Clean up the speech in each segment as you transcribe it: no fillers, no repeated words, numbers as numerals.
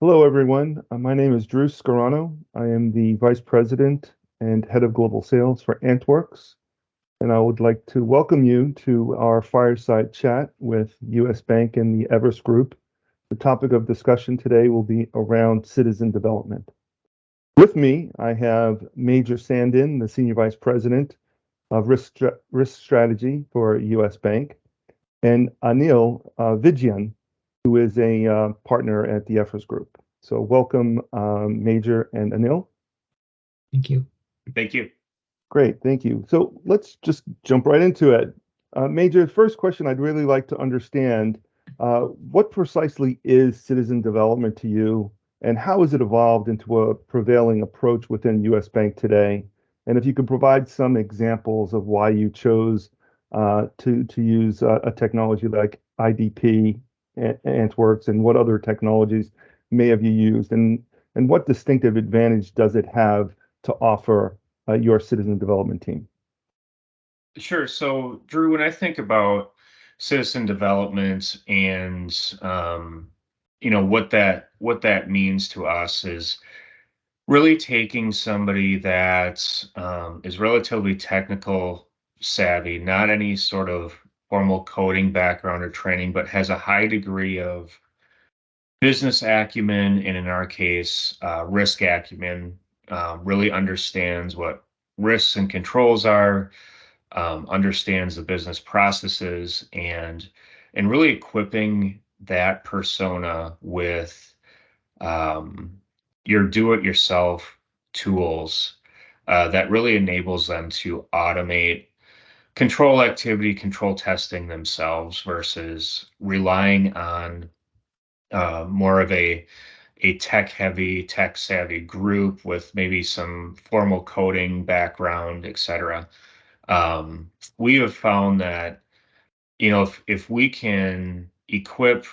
Hello, everyone. My name is Drew Scarano. I am the Vice President and Head of Global Sales for AntWorks, and I would like to welcome you to our Fireside chat with US Bank and the Everest Group. The topic of discussion today will be around citizen development. With me, I have Major Sandin, the Senior Vice President of Risk Strategy for US Bank, and Anil Vijayan, who is a partner at the Everest Group. So welcome, Major and Anil. Thank you. Thank you. Great, thank you. So let's just jump right into it. Major, first question I'd really like to understand, what precisely is citizen development to you, and how has it evolved into a prevailing approach within US Bank today? And if you could provide some examples of why you chose to use a technology like IDP, AntWorks, and what other technologies may have you used, and what distinctive advantage does it have to offer your citizen development team? Sure. So, Drew, when I think about citizen development and what that means to us is really taking somebody that is relatively technical savvy, not any sort of formal coding background or training, but has a high degree of business acumen, and in our case, risk acumen, really understands what risks and controls are, understands the business processes, and really equipping that persona with your do-it-yourself tools that really enables them to automate control activity, control testing themselves versus relying on more of a tech-heavy, tech-savvy group with maybe some formal coding background, et cetera. We have found that, if we can equip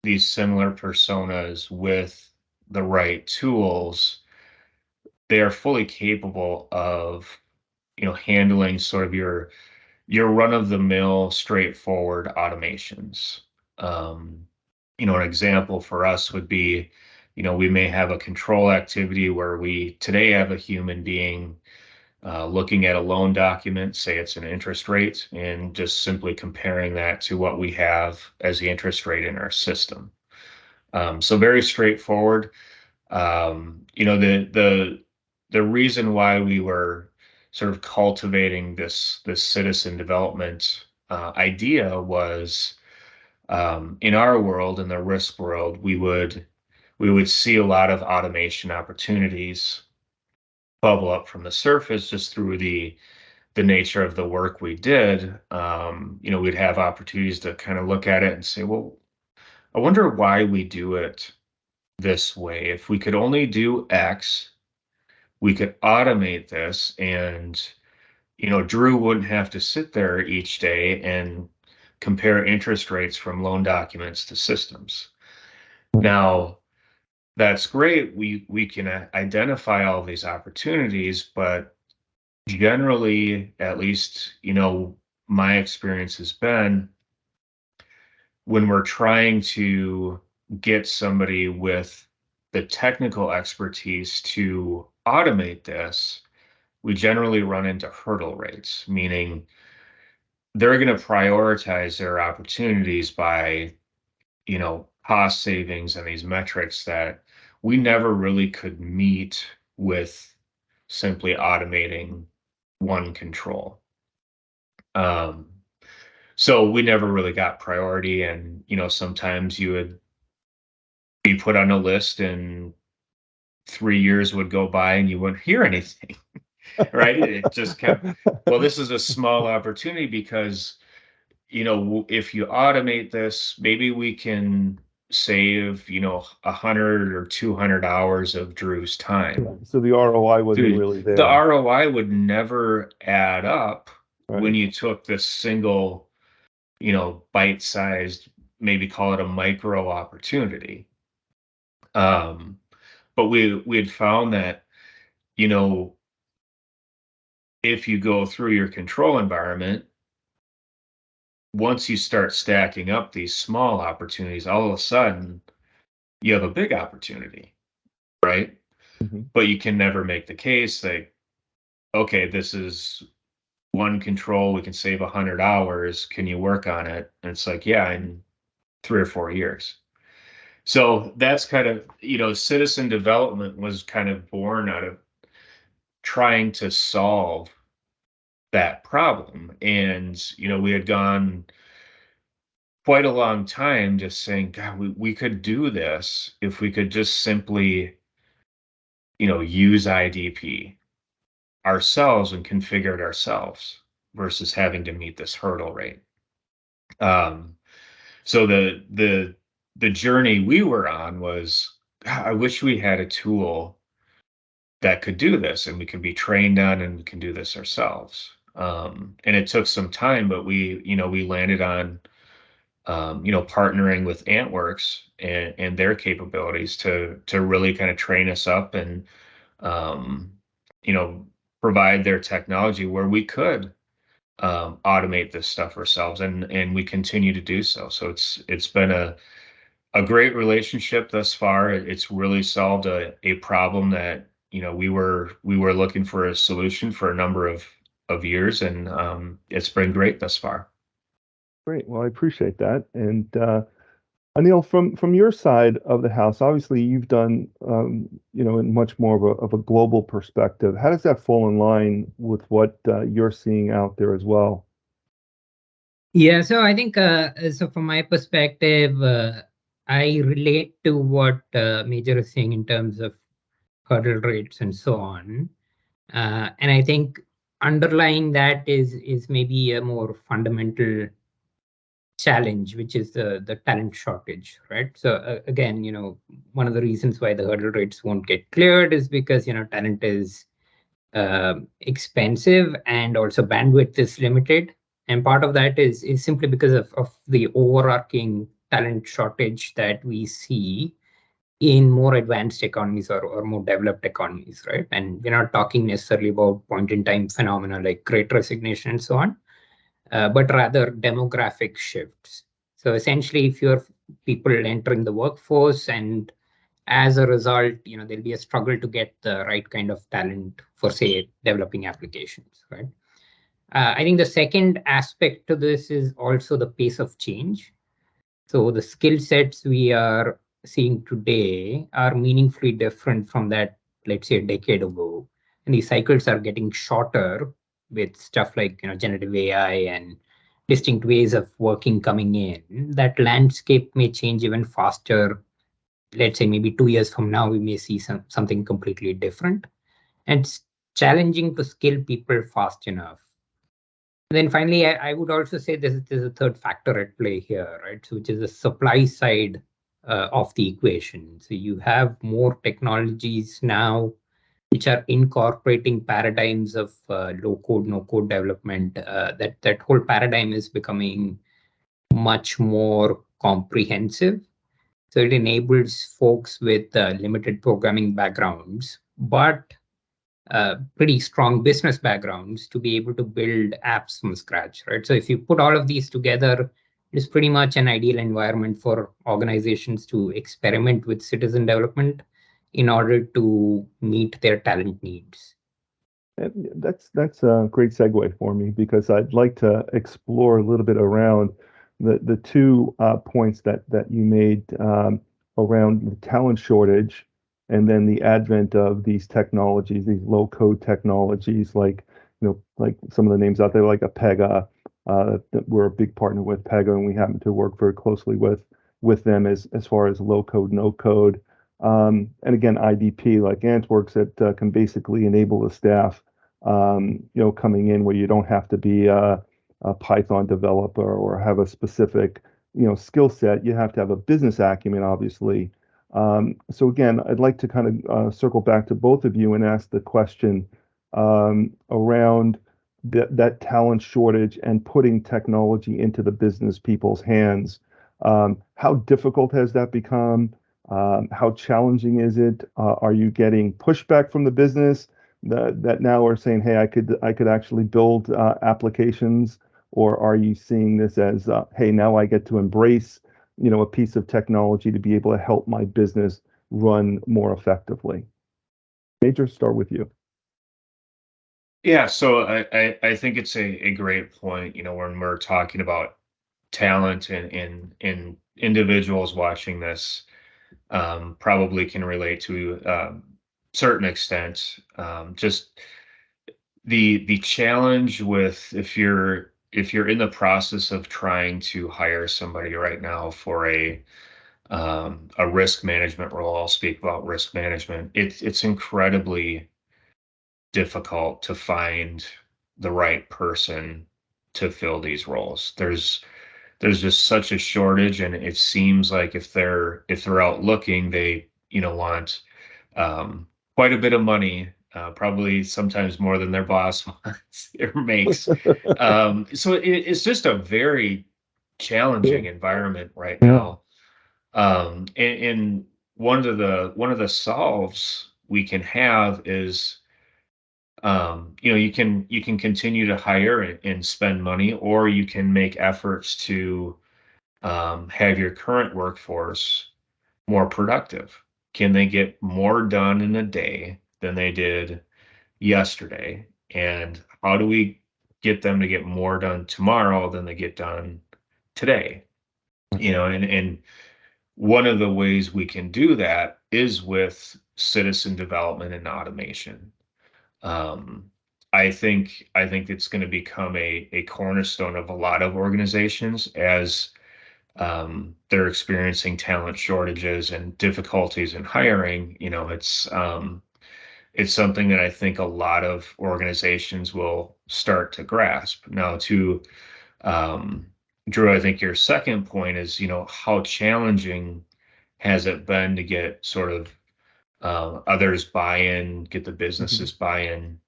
these similar personas with the right tools, they are fully capable of, handling sort of your run-of-the-mill, straightforward automations. An example for us would be, we may have a control activity where we today have a human being looking at a loan document, say it's an interest rate, and just simply comparing that to what we have as the interest rate in our system. So very straightforward. The reason why we were sort of cultivating this citizen development idea was, in our world, in the risk world, we would see a lot of automation opportunities bubble up from the surface just through the nature of the work we did. We'd have opportunities to kind of look at it and say, well, I wonder why we do it this way. If we could only do X, we could automate this, and Drew wouldn't have to sit there each day and compare interest rates from loan documents to systems. Now, that's great. We can identify all these opportunities, but generally, at least, my experience has been, when we're trying to get somebody with the technical expertise to automate this, we generally run into hurdle rates, meaning they're going to prioritize their opportunities by, cost savings and these metrics that we never really could meet with simply automating one control. So we never really got priority, and sometimes you would be put on a list and 3 years would go by and you wouldn't hear anything. Right? It just kept, well, this is a small opportunity because, if you automate this, maybe we can save, 100 or 200 hours of Drew's time. So the ROI wasn't really The there. ROI would never add up when Right. you took this single, bite-sized, maybe call it a micro opportunity. But we had found that, if you go through your control environment, once you start stacking up these small opportunities, all of a sudden you have a big opportunity, right? Mhm. But you can never make the case like, okay, this is one control, we can save 100 hours. Can you work on it? And it's like, yeah, in 3 or 4 years. So that's kind of, citizen development was kind of born out of trying to solve that problem. And, we had gone quite a long time just saying, God, we could do this if we could just simply, use IDP ourselves and configure it ourselves versus having to meet this hurdle rate. Um, so the journey we were on was, God, I wish we had a tool that could do this and we can be trained on and we can do this ourselves. And it took some time, but we landed on, partnering with AntWorks and their capabilities to really kind of train us up and, um, you know, provide their technology where we could automate this stuff ourselves, and we continue to do so. So it's been a great relationship thus far. It's really solved a problem that we were looking for a solution for a number of years, and it's been great thus far. Great. Well, I appreciate that. And Anil, from your side of the house, obviously you've done, in much more of a global perspective. How does that fall in line with what you're seeing out there as well? Yeah, so I think so from my perspective, I relate to what Major is saying in terms of hurdle rates and so on. And I think underlying that is maybe a more fundamental challenge, which is the talent shortage, right? So again, one of the reasons why the hurdle rates won't get cleared is because talent is expensive and also bandwidth is limited. And part of that is simply because of the overarching talent shortage that we see in more advanced economies or more developed economies, right? And we're not talking necessarily about point in time phenomena like great resignation and so on, but rather demographic shifts. So essentially, if you're people entering the workforce, and as a result, there'll be a struggle to get the right kind of talent for, say, developing applications, right? I think the second aspect to this is also the pace of change. So the skill sets we are seeing today are meaningfully different from that, let's say, a decade ago. And these cycles are getting shorter with stuff like generative AI and distinct ways of working coming in. That landscape may change even faster. Let's say maybe 2 years from now, we may see something completely different. And it's challenging to skill people fast enough. And then finally, I would also say there's a third factor at play here, right? So which is the supply side of the equation. So you have more technologies now which are incorporating paradigms of low code, no code development. That whole paradigm is becoming much more comprehensive. So it enables folks with limited programming backgrounds, but pretty strong business backgrounds to be able to build apps from scratch, right? So if you put all of these together, it's pretty much an ideal environment for organizations to experiment with citizen development in order to meet their talent needs. And that's a great segue for me because I'd like to explore a little bit around the two points that you made around the talent shortage and then the advent of these technologies, these low code technologies, like some of the names out there, like a Pega, that we're a big partner with Pega, and we happen to work very closely with them as far as low code, no code. And again, IDP like AntWorks that can basically enable the staff coming in where you don't have to be a Python developer or have a specific, skill set. You have to have a business acumen, obviously. So again, I'd like to kind of circle back to both of you and ask the question around that talent shortage and putting technology into the business people's hands. How difficult has that become? How challenging is it? Are you getting pushback from the business that now are saying, "Hey, I could actually build applications," or are you seeing this as, "Hey, now I get to embrace, a piece of technology to be able to help my business run more effectively? Major, start with you. Yeah, so I think it's a great point, when we're talking about talent and individuals watching this, probably can relate to certain extent. Just the challenge with if you're in the process of trying to hire somebody right now for a risk management role. I'll speak about risk management. It's incredibly difficult to find the right person to fill these roles. There's just such a shortage, and it seems like if they're out looking, they want quite a bit of money, probably sometimes more than their boss wants or makes. So it's just a very challenging environment right Yeah. now. And one of the solves we can have is, you can continue to hire and spend money, or you can make efforts to have your current workforce more productive. Can they get more done in a day than they did yesterday? And how do we get them to get more done tomorrow than they get done today? And one of the ways we can do that is with citizen development and automation. Um, I think it's going to become a cornerstone of a lot of organizations as they're experiencing talent shortages and difficulties in hiring. It's something that I think a lot of organizations will start to grasp. Now, to um, Drew, I think your second point is, how challenging has it been to get sort of others buy-in, get the businesses buy-in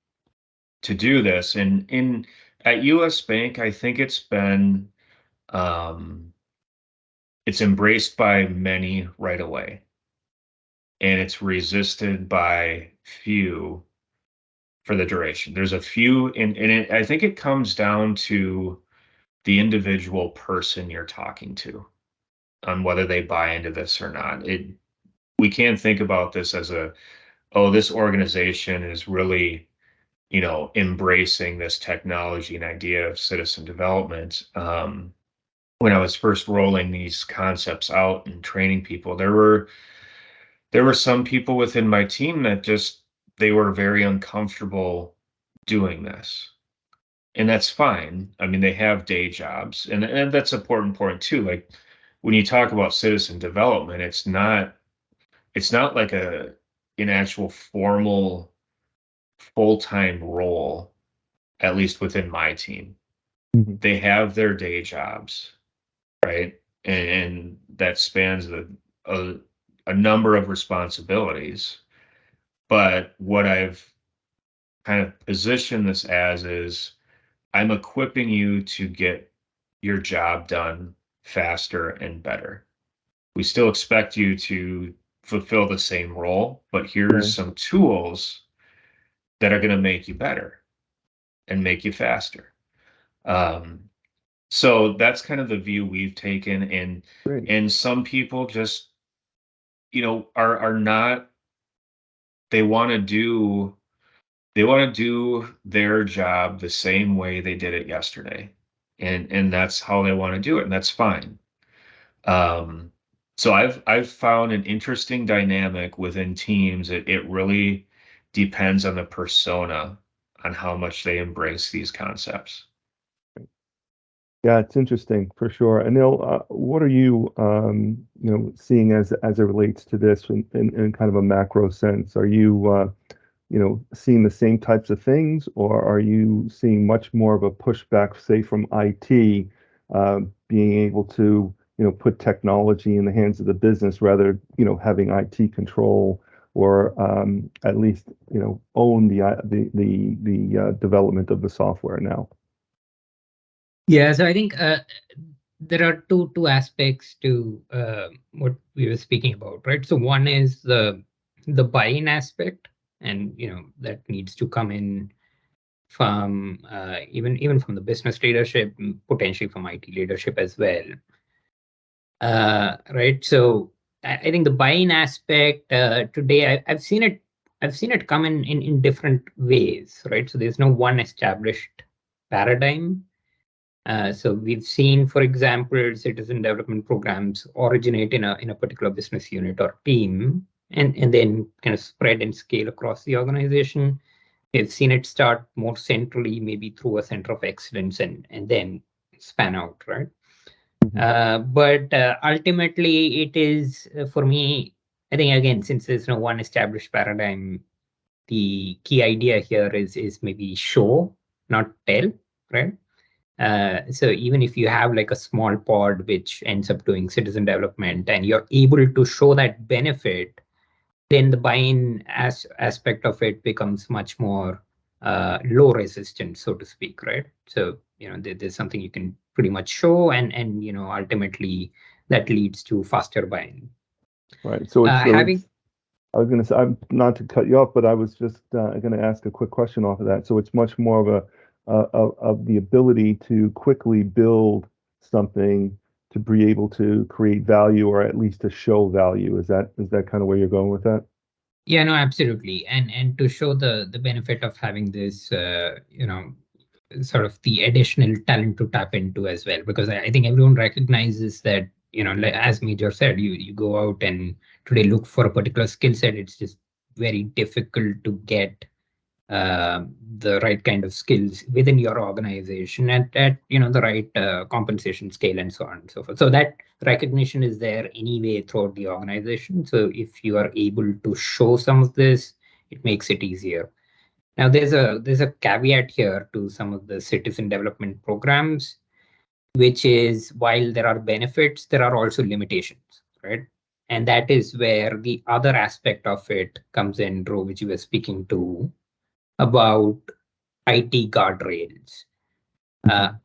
to do this. And at US Bank, I think um, it's embraced by many right away, and it's resisted by few for the duration. There's a few, and I think it comes down to the individual person you're talking to on whether they buy into this or not. We can't think about this as this organization is really, embracing this technology and idea of citizen development. When I was first rolling these concepts out and training people, there were some people within my team that they were very uncomfortable doing this. And that's fine. I mean, they have day jobs, and that's important point too. Like, when you talk about citizen development, it's not like an actual formal full-time role, at least within my team. Mhm. They have their day jobs, right? And that spans a a number of responsibilities. But what I've kind of positioned this as is, I'm equipping you to get your job done faster and better. We still expect you to fulfill the same role, but here's Right. some tools that are going to make you better and make you faster. So that's kind of the view we've taken, and Great. some people just, are not, they want to do their job the same way they did it yesterday, and that's how they want to do it, and that's fine. Um, so I've found an interesting dynamic within teams. It really depends on the persona, on how much they embrace these concepts. Yeah, it's interesting for sure. Anil, what are you, seeing as it relates to this in kind of a macro sense? Are you, seeing the same types of things, or are you seeing much more of a pushback, say, from IT, being able to, put technology in the hands of the business rather, having IT control or at least, own the development of the software now? Yeah, so I think there are two aspects to what we were speaking about, right? So one is the buy-in aspect, and that needs to come in from even from the business leadership, potentially from IT leadership as well. right? So I think the buy-in aspect today, I've seen it come in different ways, right? So there's no one established paradigm. So we've seen, for example, citizen development programs originate in a particular business unit or team, and then kind of spread and scale across the organization. We've seen it start more centrally, maybe through a center of excellence, and then span out, right? But ultimately, it is for me. I think again, since there's no one established paradigm, the key idea here is maybe show, not tell, right? So even if you have like a small pod which ends up doing citizen development and you're able to show that benefit, then the buy-in aspect of it becomes much more low resistance, so to speak, right? So there's something you can pretty much show, and ultimately that leads to faster buy-in. Right. So Having I was going to say, I'm not to cut you off, but I was just going to ask a quick question off of that. So it's much more of the ability to quickly build something to be able to create value, or at least to show value. Is that kind of where you're going with that? Yeah, no, absolutely. And to show the benefit of having this, sort of the additional talent to tap into as well, because I think everyone recognizes that, like, as Major said, you go out and today look for a particular skill set, it's just very difficult to get the right kind of skills within your organization at the right compensation scale and so on and so forth. So that recognition is there anyway throughout the organization. So if you are able to show some of this, it makes it easier. Now there's a caveat here to some of the citizen development programs, which is while there are benefits, there are also limitations, right? And that is where the other aspect of it comes in, Ro, which you were speaking to about IT guardrails.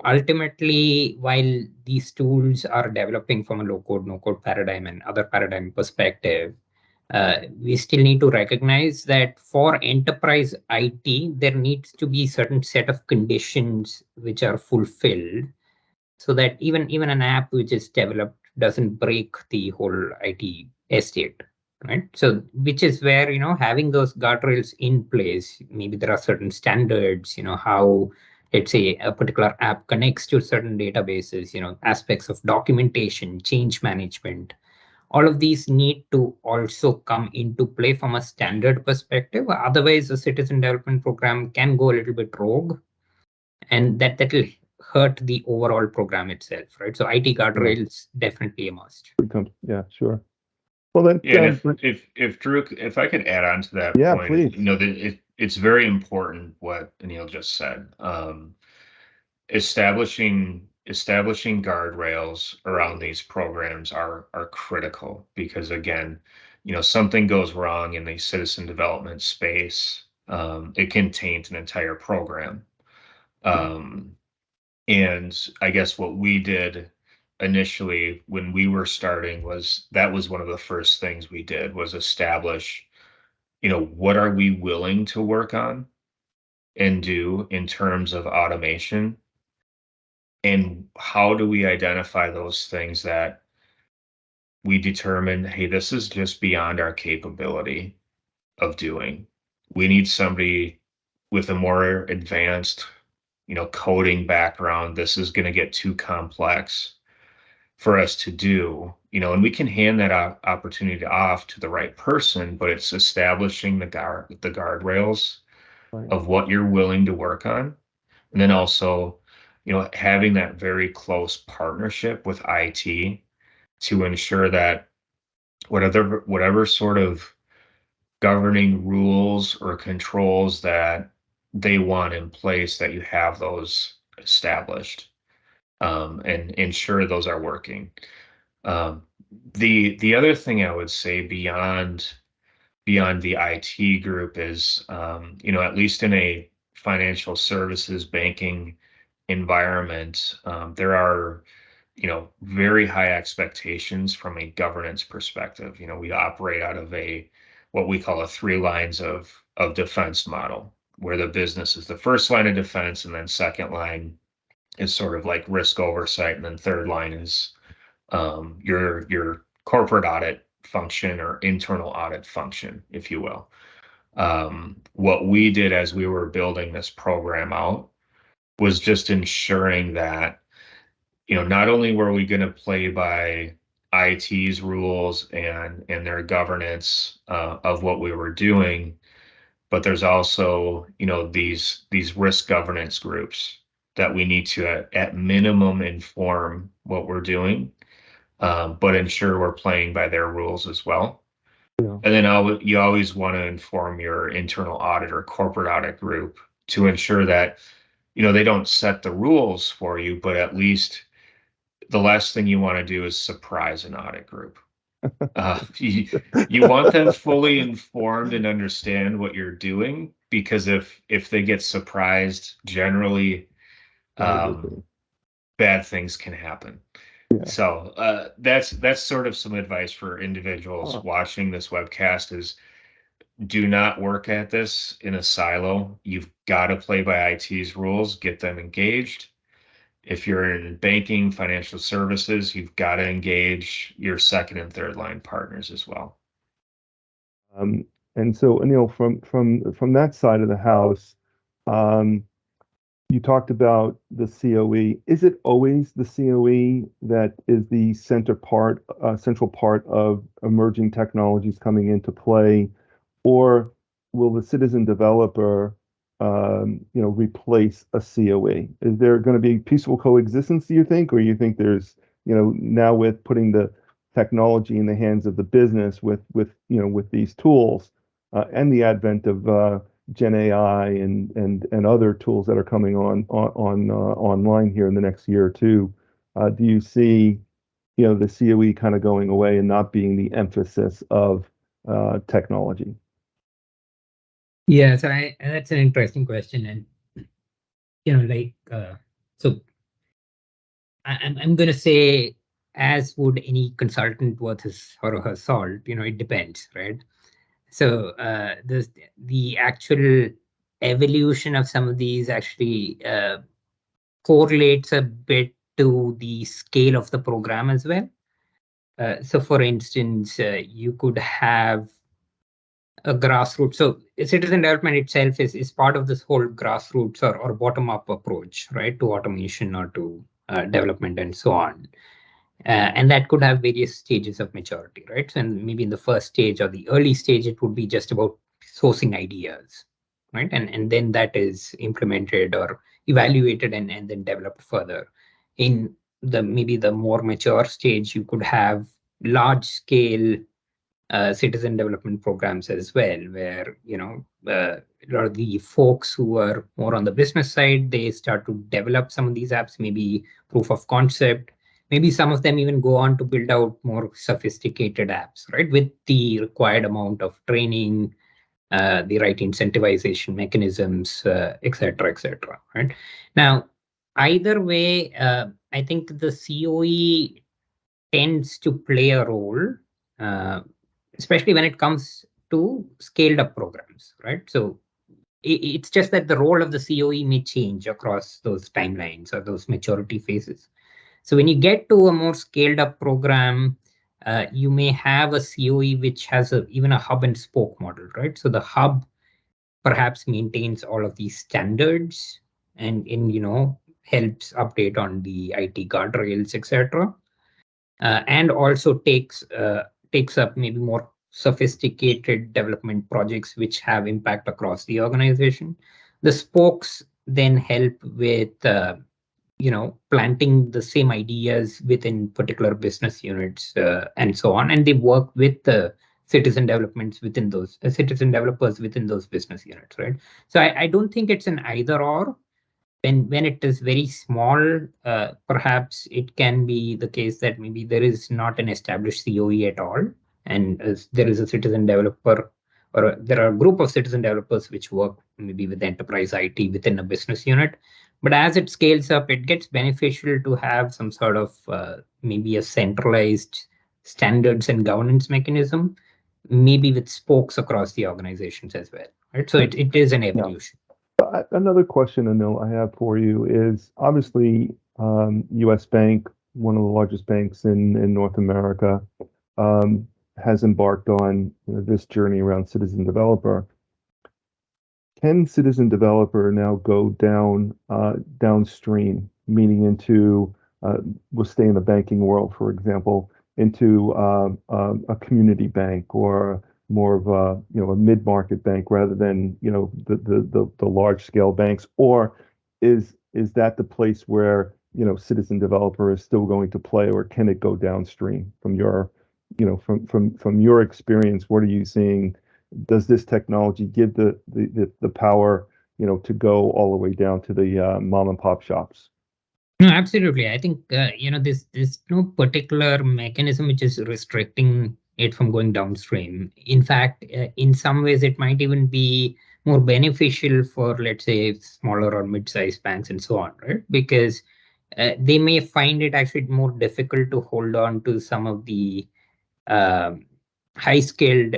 Ultimately, while these tools are developing from a low code, no code paradigm and other paradigm perspective, we still need to recognize that for enterprise IT, there needs to be certain set of conditions which are fulfilled so that even an app which is developed doesn't break the whole IT estate, right? So which is where having those guardrails in place, maybe there are certain standards, how, let's say, a particular app connects to certain databases, aspects of documentation, change management, all of these need to also come into play from a standard perspective. Otherwise, a citizen development program can go a little bit rogue, and that will hurt the overall program itself, right? So IT guardrails definitely a must. Yeah, sure. Well, then, Yeah, and if Drew, if I could add on to that yeah, point, please. that it's very important what Anil just said. Establishing guardrails around these programs are critical because again, something goes wrong in the citizen development space, it can taint an entire program. And I guess what we did initially when we were starting was one of the first things we did was establish, what are we willing to work on and do in terms of automation? And how do we identify those things that we determine, hey, this is just beyond our capability of doing? We need somebody with a more advanced, coding background. This is going to get too complex for us to do, and we can hand that opportunity off to the right person, but it's establishing the guardrails Right. of what you're willing to work on. And then also, having that very close partnership with IT to ensure that whatever sort of governing rules or controls that they want in place, that you have those established, and ensure those are working. Um, the other thing I would say beyond the IT group is, at least in a financial services banking environment, there are, very high expectations from a governance perspective. We operate out of what we call a 3 lines of defense model, where the business is the first line of defense, and then second line is sort of like risk oversight, and then third line is your corporate audit function or internal audit function, if you will. What we did as we were building this program out was just ensuring that, not only were we going to play by IT's rules and their governance of what we were doing, but there's also, these risk governance groups that we need to at minimum inform what we're doing, but ensure we're playing by their rules as well. Yeah. And then you always want to inform your internal audit or corporate audit group to ensure that, they don't set the rules for you, but at least the last thing you want to do is surprise an audit group. You want them fully informed and understand what you're doing, because if they get surprised, generally bad things can happen. Yeah. So that's sort of some advice for individuals watching this webcast is, do not work at this in a silo. You've got to play by IT's rules, get them engaged. If you're in banking, financial services, you've got to engage your second and third line partners as well. And so, Anil, from that side of the house, you talked about the COE. Is it always the COE that is the central part of emerging technologies coming into play, or will the citizen developer, replace a COE? Is there going to be peaceful coexistence, do you think, or you think there's, now with putting the technology in the hands of the business with these tools and the advent of GenAI and other tools that are coming online here in the next year or two, do you see the COE kind of going away and not being the emphasis of technology? Yeah, so that's an interesting question, and so I'm going to say, as would any consultant worth his or her salt, it depends, right? So the actual evolution of some of these actually correlates a bit to the scale of the program as well. So for instance, you could have a grassroots. So citizen development itself is part of this whole grassroots or bottom-up approach, right, to automation or to development and so on. And that could have various stages of maturity, right? And maybe in the first stage or the early stage, it would be just about sourcing ideas, right? And then that is implemented or evaluated and then developed further. In maybe the more mature stage, you could have large scale citizen development programs as well, where a lot of the folks who are more on the business side, they start to develop some of these apps, maybe proof of concept. Maybe some of them even go on to build out more sophisticated apps, right, with the required amount of training, the right incentivization mechanisms, et cetera, right? Now, either way, I think the COE tends to play a role, especially when it comes to scaled up programs, right? So it's just that the role of the COE may change across those timelines or those maturity phases. So when you get to a more scaled up program, you may have a COE which has even a hub and spoke model, right? So the hub perhaps maintains all of these standards and helps update on the IT guardrails, etc. And also takes up maybe more sophisticated development projects which have impact across the organization. The spokes then help with planting the same ideas within particular business units and so on, and they work with the citizen developers within those business units, right? So I don't think it's an either or. When it is very small, perhaps it can be the case that maybe there is not an established COE at all, and there is a citizen developer, or there are a group of citizen developers which work maybe with enterprise IT within a business unit. But as it scales up, it gets beneficial to have some sort of maybe a centralized standards and governance mechanism, maybe with spokes across the organizations as well, right? So it is an evolution. Another question, Anil, I have for you is obviously U.S. Bank, one of the largest banks in North America, has embarked on this journey around citizen developer. Can citizen developer now go downstream, meaning into we'll stay in the banking world, for example, into a community bank or more of a mid-market bank rather than the large scale banks, or is that the place where citizen developer is still going to play, or can it go downstream from your from your experience? What are you seeing? Does this technology give the power to go all the way down to the mom and pop shops? No, absolutely. I think there's no particular mechanism which is restricting it from going downstream. In fact, in some ways, it might even be more beneficial for, let's say, smaller or mid-sized banks and so on, right? Because they may find it actually more difficult to hold on to some of the um, high-skilled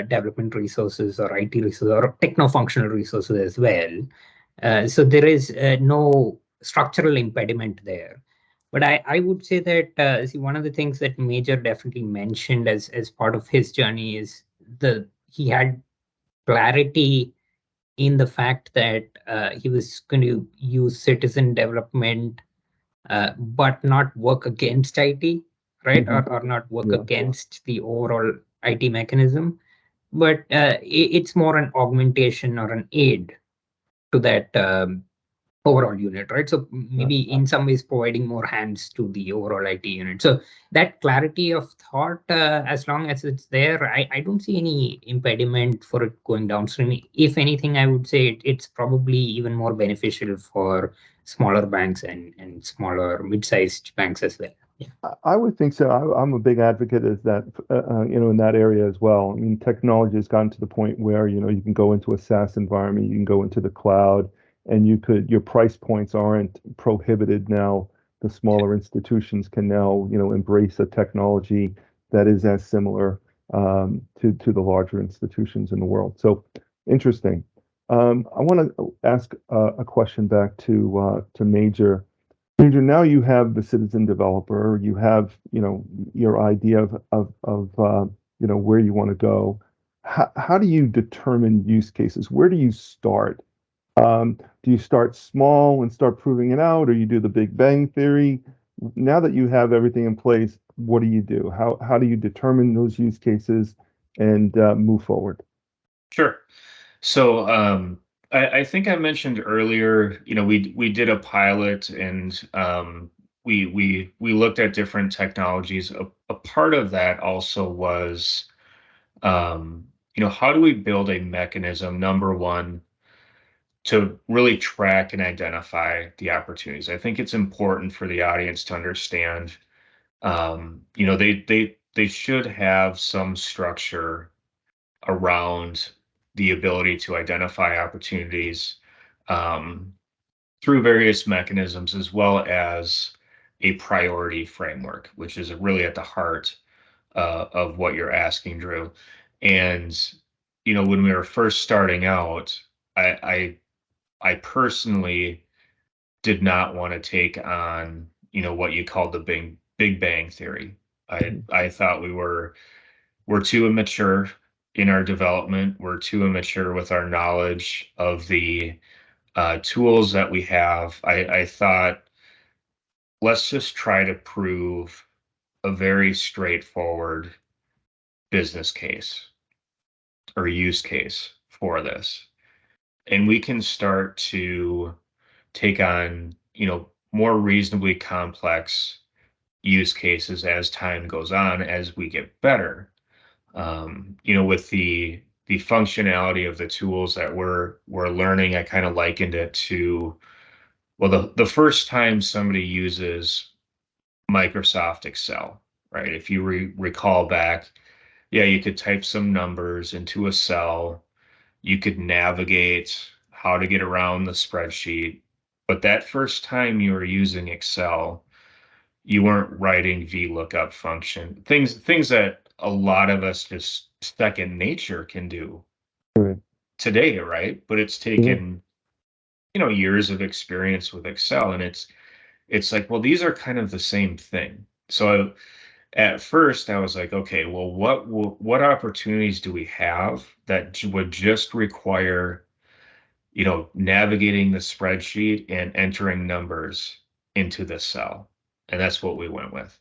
development resources or IT resources or techno-functional resources as well. So there is no structural impediment there. But I would say that see, one of the things that Major definitely mentioned as part of his journey is he had clarity in the fact that he was going to use citizen development, but not work against IT, right? Or not work against the overall IT mechanism. But it's more an augmentation or an aid to that overall unit, right? So maybe in some ways providing more hands to the overall IT unit. So that clarity of thought, as long as it's there, I don't see any impediment for it going downstream. If anything, I would say it's probably even more beneficial for smaller banks and smaller mid-sized banks as well. Yeah. I would think so. I'm a big advocate of that, in that area as well. I mean, technology has gotten to the point where, you can go into a SaaS environment, you can go into the cloud, and your price points aren't prohibited now. The smaller institutions can now, embrace a technology that is as similar to the larger institutions in the world. So interesting. I want to ask a question back to Major. Andrew, now you have the citizen developer, you have, your idea of where you want to go. How do you determine use cases? Where do you start? Do you start small and start proving it out, or you do the Big Bang Theory? Now that you have everything in place, what do you do? How do you determine those use cases and move forward? Sure. So I think I mentioned earlier, we did a pilot and we looked at different technologies. A part of that also was, how do we build a mechanism, number one, to really track and identify the opportunities. I think it's important for the audience to understand, they should have some structure around the ability to identify opportunities through various mechanisms, as well as a priority framework, which is really at the heart of what you're asking, Drew. And when we were first starting out, I personally did not want to take on what you called the Big Bang Theory. I thought we're too immature in our development. We're too immature with our knowledge of the tools that we have. I thought, let's just try to prove a very straightforward business case or use case for this. And we can start to take on, more reasonably complex use cases as time goes on, as we get better. With the functionality of the tools that we're learning, I kind of likened it to, well, the first time somebody uses Microsoft Excel, right? If you recall back, yeah, you could type some numbers into a cell, you could navigate how to get around the spreadsheet. But that first time you were using Excel, you weren't writing VLOOKUP function, things that a lot of us just second nature can do Right. today, right? But it's taken, years of experience with Excel, and it's it's like, well, these are kind of the same thing. So at first I was like, okay, well, what opportunities do we have that would just require, navigating the spreadsheet and entering numbers into the cell? And that's what we went with,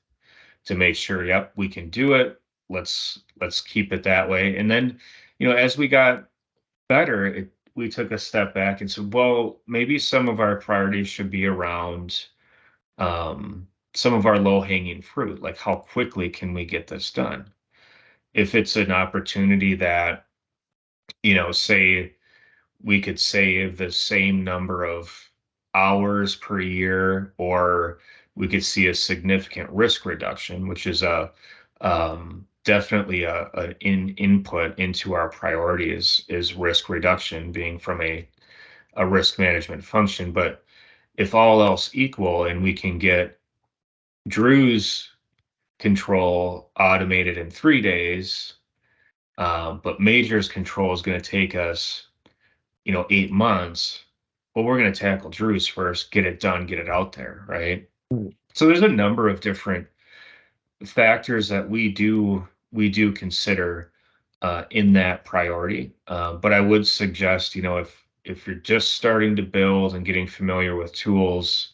to make sure, yep, we can do it. Let's keep it that way. And then, as we got better, we took a step back and said, well, maybe some of our priorities should be around some of our low-hanging fruit, like how quickly can we get this done? If it's an opportunity that, say we could save the same number of hours per year, or we could see a significant risk reduction, which is definitely a input into our priority is risk reduction, being from a risk management function. But if all else equal and we can get Drew's control automated in 3 days, but Major's control is going to take us, 8 months. Well, we're going to tackle Drew's first, get it done, get it out there, right? Right. So there's a number of different factors that we do consider in that priority. But I would suggest, if you're just starting to build and getting familiar with tools,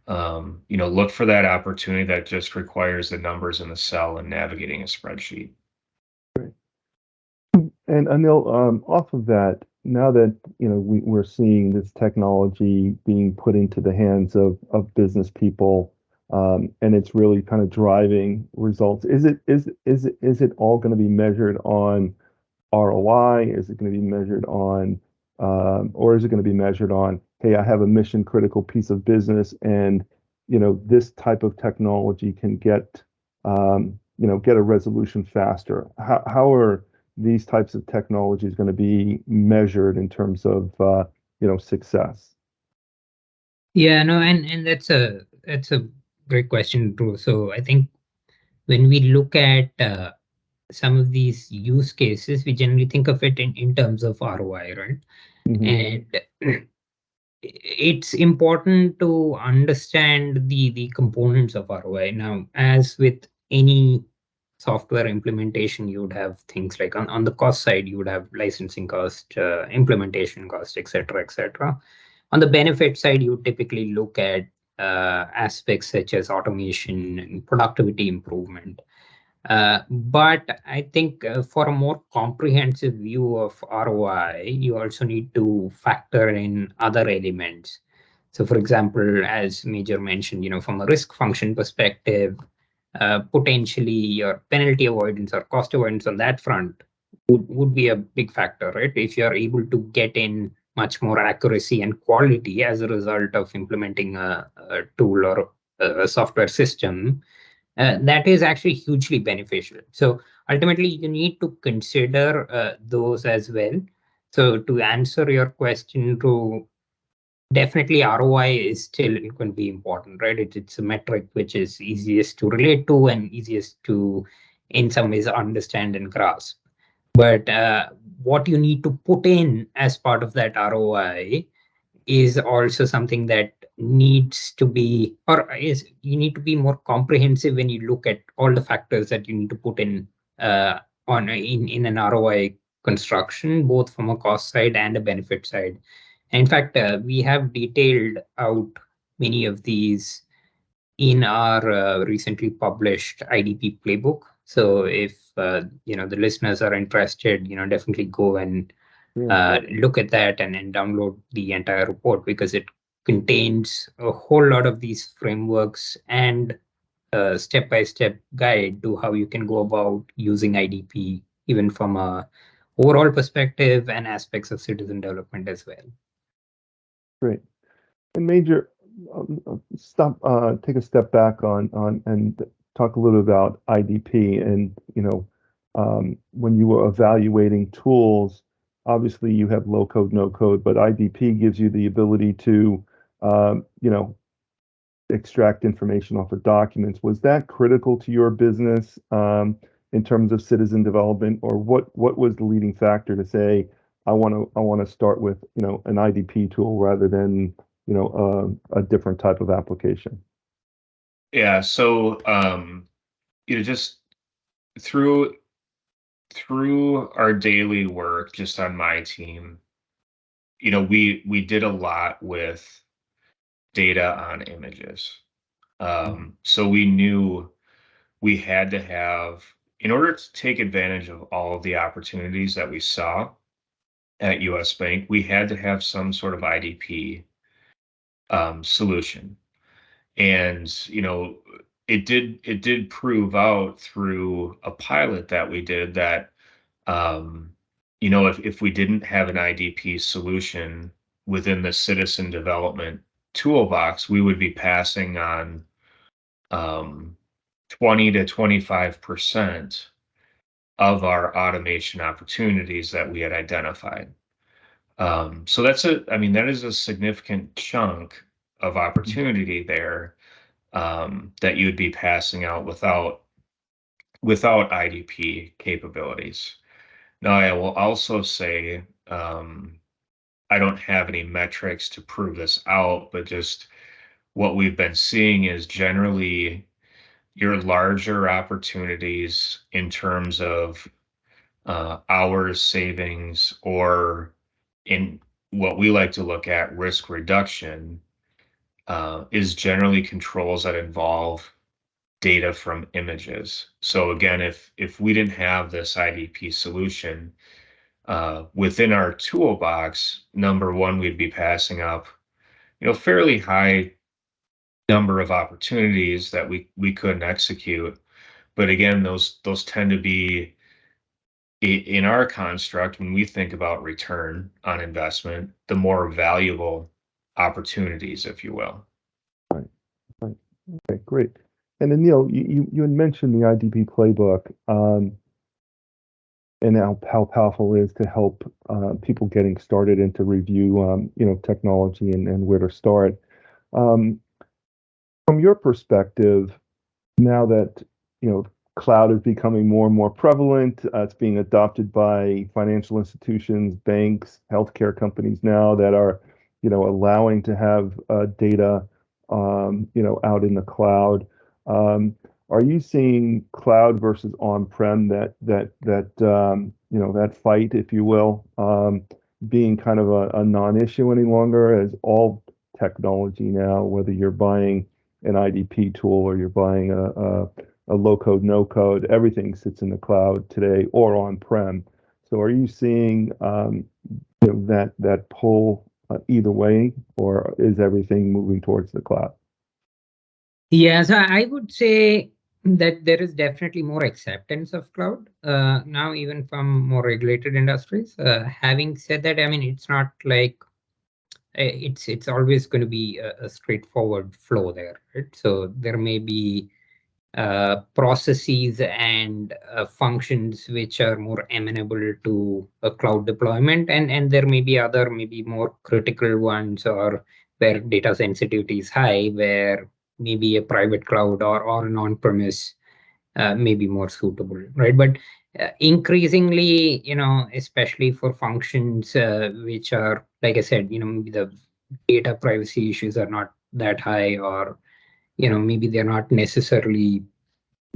look for that opportunity that just requires the numbers in the cell and navigating a spreadsheet. And Anil, off of that, now that we're seeing this technology being put into the hands of business people, and it's really kind of driving results. Is it all going to be measured on ROI? Is it going to be measured on, or is it going to be measured on, hey, I have a mission critical piece of business, and this type of technology can get get a resolution faster? How are these types of technologies going to be measured in terms of success? Yeah, no, and that's a great question too. So I think when we look at some of these use cases, we generally think of it in terms of ROI, right? Mhm. And it's important to understand the components of ROI. Now, as with any software implementation, you would have things like on the cost side, you would have licensing cost, implementation cost, etc., etc. On the benefit side, you typically look at aspects such as automation and productivity improvement. But I think for a more comprehensive view of ROI, you also need to factor in other elements. So, for example, as Major mentioned, from a risk function perspective, potentially your penalty avoidance or cost avoidance on that front would be a big factor, right? If you're able to get in much more accuracy and quality as a result of implementing a tool or a software system, that is actually hugely beneficial. So ultimately, you need to consider those as well. So to answer your question, to definitely ROI is still going to be important, right? It's a metric which is easiest to relate to and easiest to, in some ways, understand and grasp. But what you need to put in as part of that ROI is also something that needs to be, or is you need to be more comprehensive when you look at all the factors that you need to put in in an ROI construction, both from a cost side and a benefit side. In fact, we have detailed out many of these in our recently published IDP playbook. So if the listeners are interested, definitely go and Yeah. look at that and download the entire report, because it contains a whole lot of these frameworks and a step-by-step guide to how you can go about using IDP, even from a overall perspective and aspects of citizen development as well. Great. And Major, take a step back on and talk a little about IDP. And when you were evaluating tools, obviously you have low code, no code, but IDP gives you the ability to extract information off of documents. Was that critical to your business in terms of citizen development, or what was the leading factor to say, I want to start with an IDP tool rather than a different type of application? Yeah. So, just through our daily work, just on my team, we did a lot with data on images. So we knew we had to have, in order to take advantage of all of the opportunities that we saw at US Bank, we had to have some sort of IDP solution. And it did prove out through a pilot that we did that um, if we didn't have an IDP solution within the citizen development toolbox, we would be passing on 20 to 25% of our automation opportunities that we had identified. So that is a significant chunk of opportunity there that you would be passing out without IDP capabilities. Now, I will also say I don't have any metrics to prove this out, but just what we've been seeing is generally your larger opportunities in terms of hours savings, or in what we like to look at, risk reduction, is generally controls that involve data from images. So again, if we didn't have this IDP solution within our toolbox, number one, we'd be passing up fairly high number of opportunities that we couldn't execute. But again, those tend to be, in our construct, when we think about return on investment, the more valuable opportunities, if you will. Right. Right. Okay, great. And Anil, you had mentioned the IDP playbook, and how powerful it is to help people getting started and to review, technology and where to start. Um, from your perspective, now that cloud is becoming more and more prevalent, it's being adopted by financial institutions, banks, healthcare companies now that are allowing to have data out in the cloud. Are you seeing cloud versus on-prem, that fight, if you will, being kind of a non-issue any longer, as all technology now, whether you're buying an IDP tool or you're buying a low code, no code, everything sits in the cloud today or on-prem. So are you seeing that pull either way, or is everything moving towards the cloud? Yeah, so I would say that there is definitely more acceptance of cloud now, even from more regulated industries. Having said that, I mean, it's not like it's always going to be a straightforward flow there, right? So there may be processes and functions which are more amenable to a cloud deployment, and there may be other, maybe more critical ones, or where data sensitivity is high, where maybe a private cloud or an on-premise may be more suitable, right? But increasingly, especially for functions which are, like I said, maybe the data privacy issues are not that high, or maybe they're not necessarily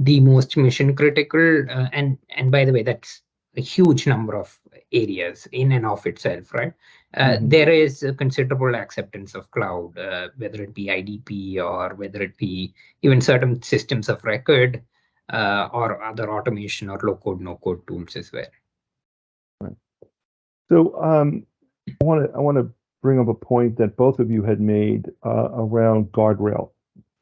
the most mission critical, and by the way, that's a huge number of areas in and of itself, right? There is a considerable acceptance of cloud, whether it be IDP or whether it be even certain systems of record, or other automation or low code, no code tools as well. Right. So I want to bring up a point that both of you had made around guardrail,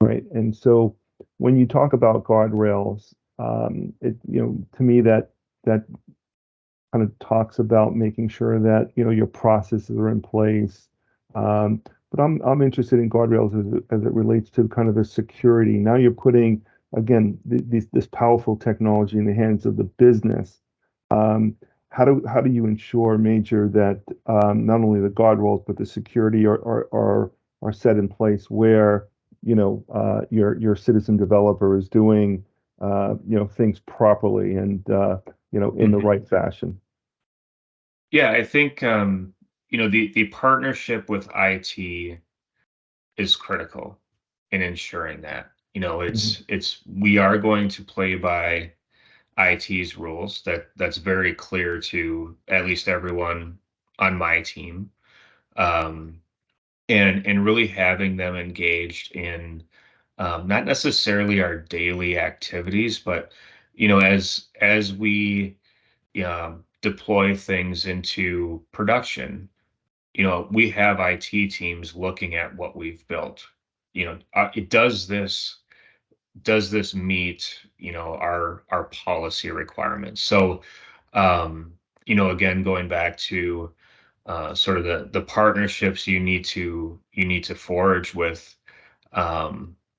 right? And so when you talk about guardrails, to me that kind of talks about making sure that your processes are in place. But I'm interested in guardrails as it relates to kind of the security. Now you're putting, again, this powerful technology in the hands of the business. How do you ensure, Major, that not only the guardrails but the security are set in place where your citizen developer is doing things properly and in the right fashion? Yeah, I think the partnership with IT is critical in ensuring that. We are going to play by IT's rules. That's very clear to at least everyone on my team. And really having them engaged in not necessarily our daily activities, but as we deploy things into production, we have IT teams looking at what we've built. It does this meet our policy requirements? So again, going back to sort of the partnerships you need to forge with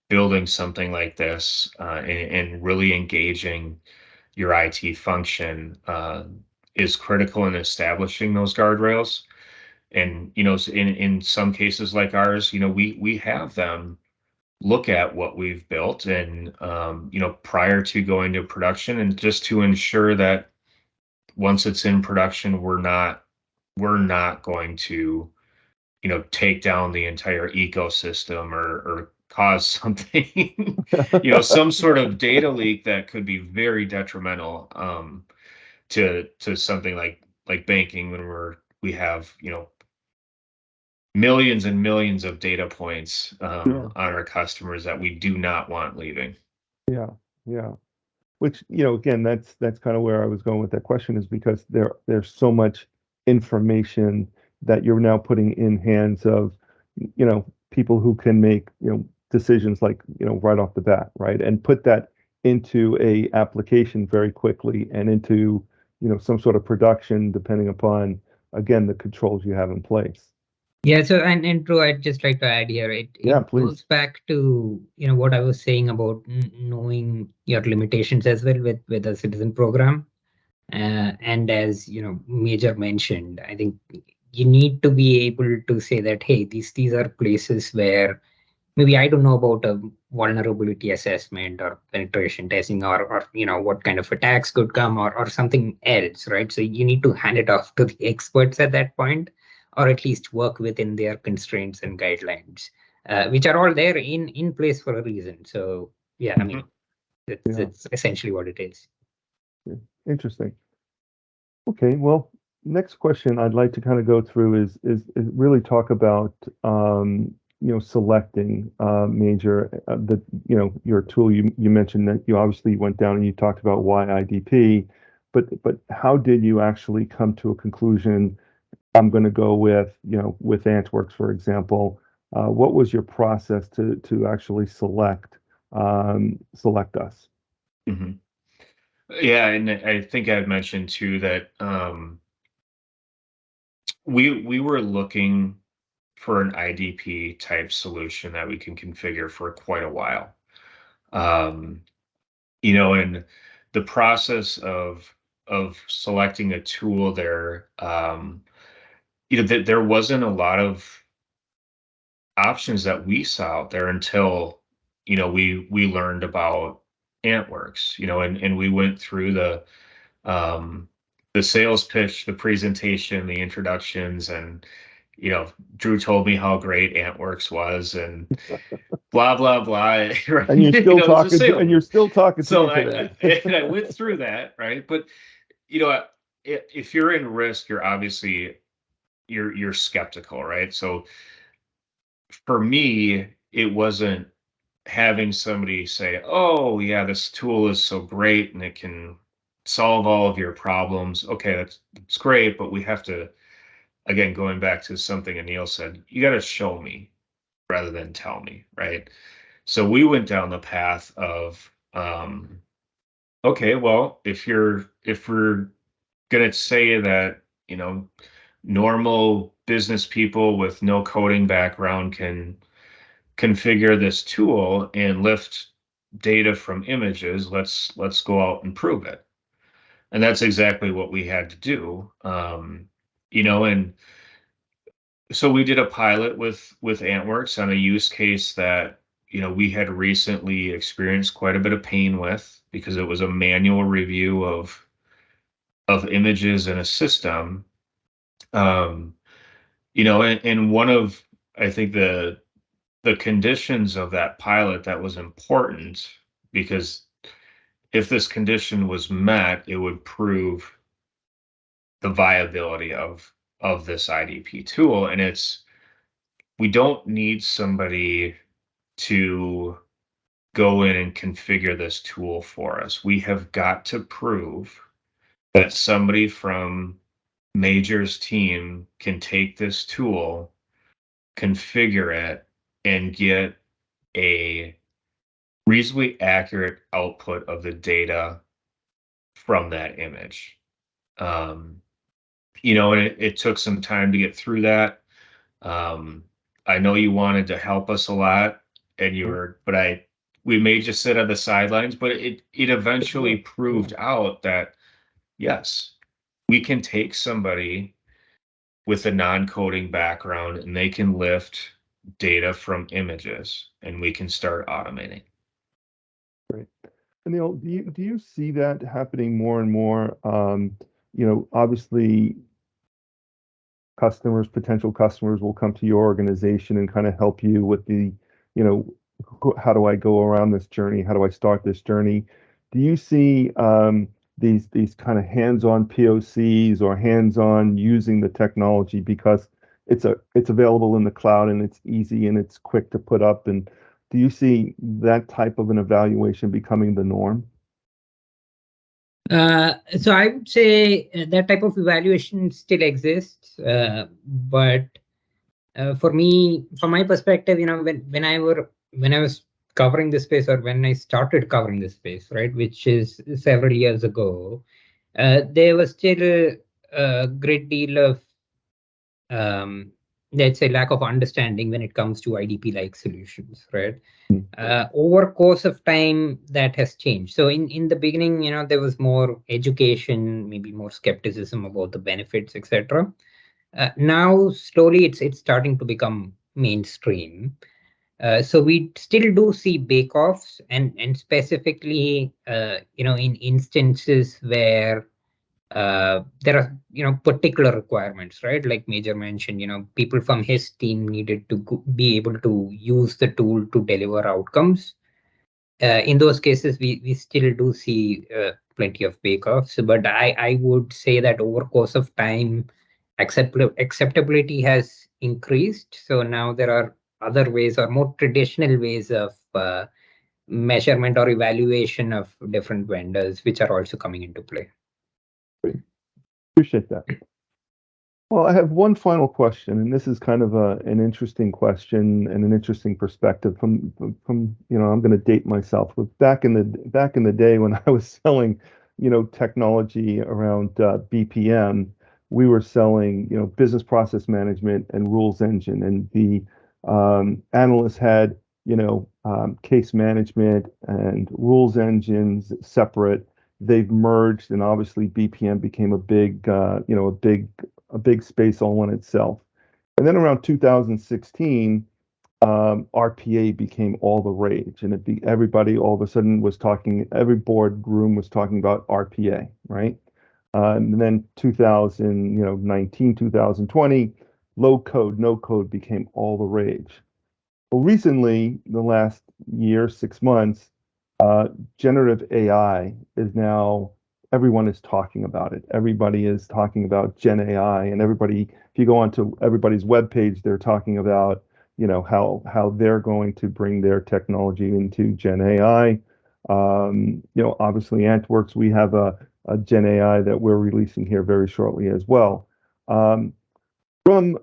building something like this, and really engaging your IT function is critical in establishing those guardrails. And in some cases like ours, we have them look at what we've built, and prior to going to production, and just to ensure that once it's in production, we're not going to take down the entire ecosystem, or cause something some sort of data leak that could be very detrimental to something like banking, when we have millions and millions of data points Sure. on our customers that we do not want leaving. Yeah, yeah. Which, again, that's kind of where I was going with that question, is because there's so much information that you're now putting in hands of, people who can make, decisions like, right off the bat, right? And put that into a application very quickly and into, some sort of production, depending upon, again, the controls you have in place. Yeah, so and Drew, I'd just like to add here, Yeah, it please. goes back to what I was saying about knowing your limitations as well with a citizen program. And as Major mentioned, I think you need to be able to say that, hey, these are places where maybe I don't know about a vulnerability assessment or penetration testing, or what kind of attacks could come, or something else, right? So you need to hand it off to the experts at that point, or at least work within their constraints and guidelines, which are all there in place for a reason. So yeah, I mean, Yeah. it's essentially what it is. Interesting. Okay, well, next question I'd like to kind of go through is really talk about selecting Major, your tool. You mentioned that you obviously went down and you talked about why IDP, but how did you actually come to a conclusion? I'm going to go with AntWorks, for example. What was your process to actually select us? Mm-hmm. Yeah, and I think I've mentioned too that we were looking for an IDP type solution that we can configure for quite a while. And the process of selecting a tool there, that there wasn't a lot of options that we saw out there until we learned about AntWorks, and we went through the sales pitch, the presentation, the introductions, and Drew told me how great AntWorks was, and blah blah blah. Right? And you're still It was a talking sales. and you're still talking to So me I today. went through that, right? But if you're in risk, you're obviously you're skeptical, right? So for me, it wasn't having somebody say, "Oh, yeah, this tool is so great and it can solve all of your problems." Okay, that's great, but we have to, again, going back to something Anil said, you got to show me rather than tell me, right? So we went down the path of, okay, well, if we're gonna say that, normal business people with no coding background can configure this tool and lift data from images, let's go out and prove it. And that's exactly what we had to do. And so we did a pilot with AntWorks on a use case that we had recently experienced quite a bit of pain with, because it was a manual review of images in a system. And one of, I think, the the conditions of that pilot that was important, because if this condition was met, it would prove the viability of this IDP tool. And we don't need somebody to go in and configure this tool for us. We have got to prove that somebody from Major's team can take this tool, configure it, and get a reasonably accurate output of the data from that image. And it took some time to get through that. I know you wanted to help us a lot, and we made you sit on the sidelines, but it eventually proved out that yes, we can take somebody with a non-coding background and they can lift data from images, and we can start automating. Great. Anil, do you see that happening more and more? Obviously, potential customers will come to your organization and kind of help you with how do I go around this journey? How do I start this journey? Do you see these kind of hands-on POCs or hands-on using the technology because it's available in the cloud and it's easy and it's quick to put up? And do you see that type of an evaluation becoming the norm? So I would say that type of evaluation still exists, but for me, from my perspective, when I was covering this space, or when I started covering this space, right, which is several years ago, there was still a great deal of let's say lack of understanding when it comes to IDP-like solutions, right? Over course of time, that has changed. So in the beginning, there was more education, maybe more skepticism about the benefits, etc. Now, slowly, it's starting to become mainstream. So we still do see bake-offs, and specifically, in instances where there are particular requirements, right? Like Major mentioned, people from his team needed to be able to use the tool to deliver outcomes. In those cases, we still do see plenty of bake-offs, but I would say that over course of time, acceptability has increased. So now there are other ways or more traditional ways of measurement or evaluation of different vendors, which are also coming into play. Great. Appreciate that. Well, I have one final question, and this is kind of an interesting question and an interesting perspective from I'm going to date myself with back in the day when I was selling, technology around BPM, we were selling, business process management and rules engine, and the analysts had, case management and rules engines separate. They've merged, and obviously BPM became a big space all in itself. And then around 2016, RPA became all the rage, and everybody all of a sudden was talking. Every boardroom was talking about RPA, right? And then 2019, 2020, low code, no code became all the rage. Well, recently, the last year, 6 months, generative AI is now, everyone is talking about it. Everybody is talking about GenAI, and if you go onto everybody's webpage, they're talking about, how they're going to bring their technology into GenAI. Obviously AntWorks, we have a GenAI that we're releasing here very shortly as well. From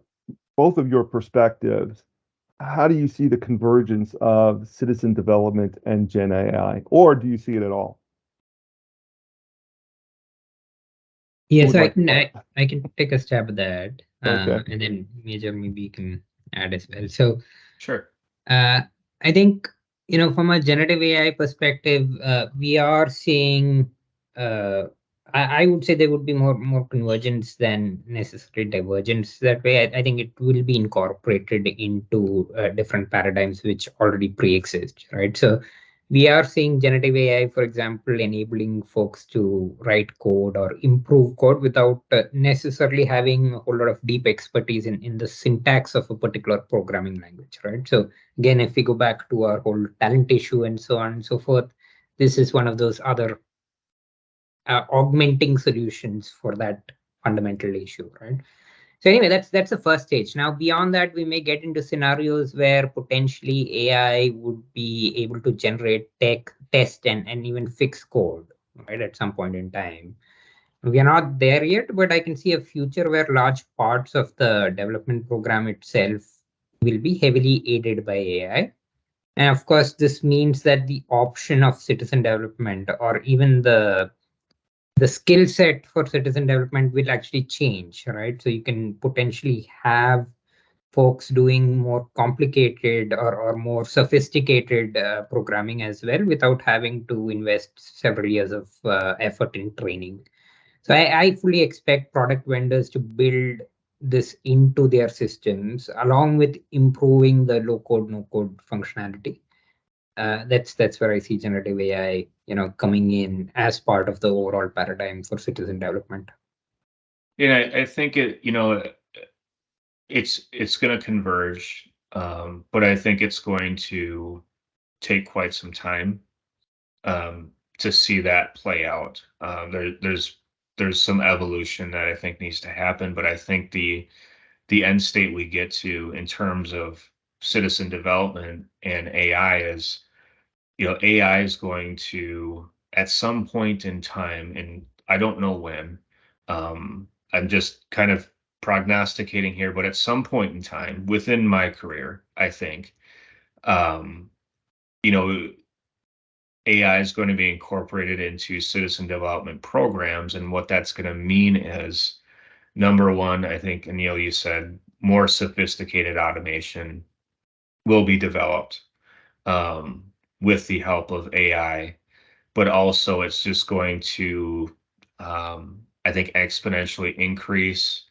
both of your perspectives, how do you see the convergence of citizen development and GenAI, or do you see it at all? Yes, I can take a stab at that, Okay. and then Major maybe can add as well. So, Sure. I think from a generative AI perspective, we are seeing. I would say there would be more convergence than necessarily divergence that way. I think it will be incorporated into different paradigms which already pre-exist, right? So We are seeing generative AI, for example, enabling folks to write code or improve code without necessarily having a whole lot of deep expertise in the syntax of a particular programming language, right? So again, if we go back to our whole talent issue and so on and so forth, this is one of those other augmenting solutions for that fundamental issue, right? So anyway, that's the first stage. Now, beyond that, we may get into scenarios where potentially AI would be able to generate test, and even fix code, right, at some point in time. We are not there yet, but I can see a future where large parts of the development program itself will be heavily aided by AI. And of course, this means that the option of citizen development, or even the skill set for citizen development, will actually change, right? So you can potentially have folks doing more complicated or more sophisticated programming as well without having to invest several years of effort in training. So I fully expect product vendors to build this into their systems along with improving the low code, no code functionality. That's where I see generative AI, coming in as part of the overall paradigm for citizen development. Yeah, I think it's going to converge, but I think it's going to take quite some time to see that play out. There's some evolution that I think needs to happen, but I think the end state we get to in terms of citizen development and AI is, AI is going to, at some point in time, and I don't know when, I'm just kind of prognosticating here, but at some point in time within my career, I think, um, AI is going to be incorporated into citizen development programs. And what that's going to mean is, number one, I think, Anil, you said more sophisticated automation will be developed with the help of AI, but also it's just going to, I think, exponentially increase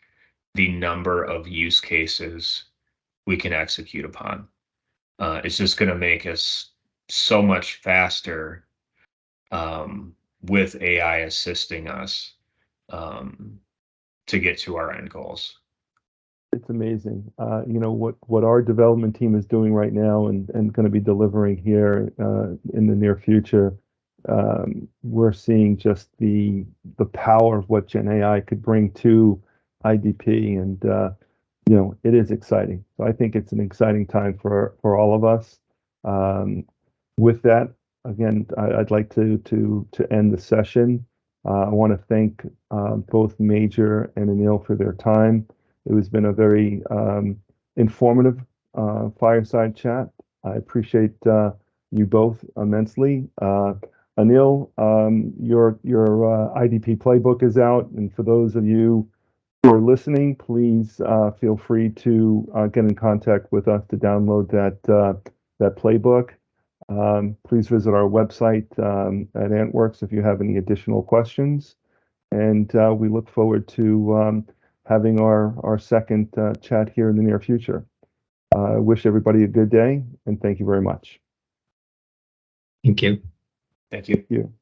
the number of use cases we can execute upon. It's just going to make us so much faster with AI assisting us to get to our end goals. It's amazing. What our development team is doing right now and going to be delivering here in the near future. We're seeing just the power of what GenAI could bring to IDP, and it is exciting. So I think it's an exciting time for all of us. With that, again, I'd like to end the session. I want to thank both Major and Anil for their time. It has been a very informative fireside chat. I appreciate you both immensely. Anil, your IDP playbook is out, and for those of you who are listening, please feel free to get in contact with us to download that playbook. Please visit our website at AntWorks if you have any additional questions, and we look forward to having our second chat here in the near future. I wish everybody a good day, and thank you very much. Thank you. Thank you. Thank you.